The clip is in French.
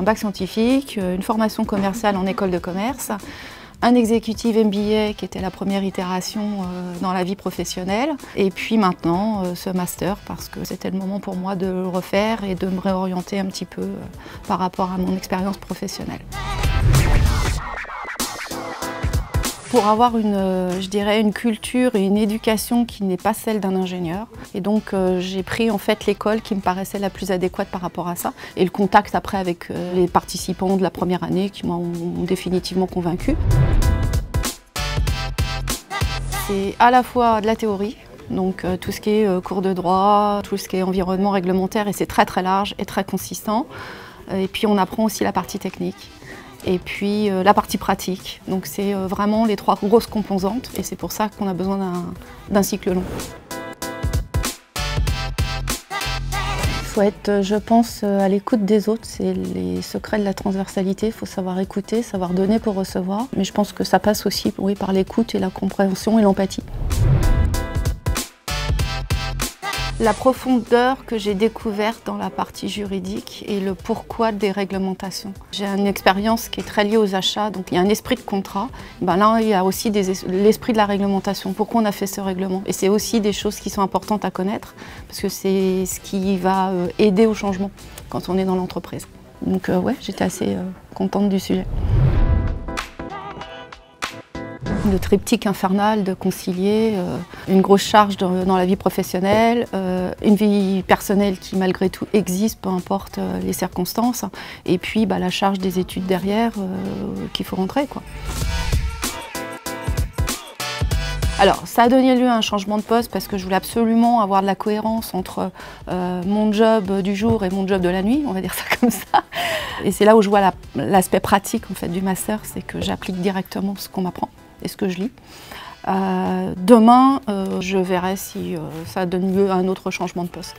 un bac scientifique, une formation commerciale en école de commerce, un exécutif MBA qui était la première itération dans la vie professionnelle, et puis maintenant ce master parce que c'était le moment pour moi de le refaire et de me réorienter un petit peu par rapport à mon expérience professionnelle. Pour avoir je dirais une culture et une éducation qui n'est pas celle d'un ingénieur. Et donc j'ai pris en fait l'école qui me paraissait la plus adéquate par rapport à ça. Et le contact après avec les participants de la première année qui m'ont définitivement convaincue. C'est à la fois de la théorie, donc tout ce qui est cours de droit, tout ce qui est environnement réglementaire, et c'est très très large et très consistant. Et puis on apprend aussi la partie technique. Et puis la partie pratique. Donc c'est vraiment les trois grosses composantes et c'est pour ça qu'on a besoin d'un cycle long. Il faut être, je pense, à l'écoute des autres. C'est les secrets de la transversalité. Il faut savoir écouter, savoir donner pour recevoir. Mais je pense que ça passe aussi oui, par l'écoute et la compréhension et l'empathie. La profondeur que j'ai découverte dans la partie juridique et le pourquoi des réglementations. J'ai une expérience qui est très liée aux achats, donc il y a un esprit de contrat. Ben là, il y a aussi l'esprit de la réglementation. Pourquoi on a fait ce règlement? Et c'est aussi des choses qui sont importantes à connaître, parce que c'est ce qui va aider au changement quand on est dans l'entreprise. Donc ouais, j'étais assez contente du sujet. Le triptyque infernal de concilier une grosse charge dans la vie professionnelle, une vie personnelle qui malgré tout existe, peu importe les circonstances, et puis la charge des études derrière qu'il faut rentrer, quoi. Alors, ça a donné lieu à un changement de poste parce que je voulais absolument avoir de la cohérence entre mon job du jour et mon job de la nuit, on va dire ça comme ça. Et c'est là où je vois l'aspect pratique en fait, du master, c'est que j'applique directement ce qu'on m'apprend et ce que je lis. Demain, je verrai si ça donne lieu à un autre changement de poste.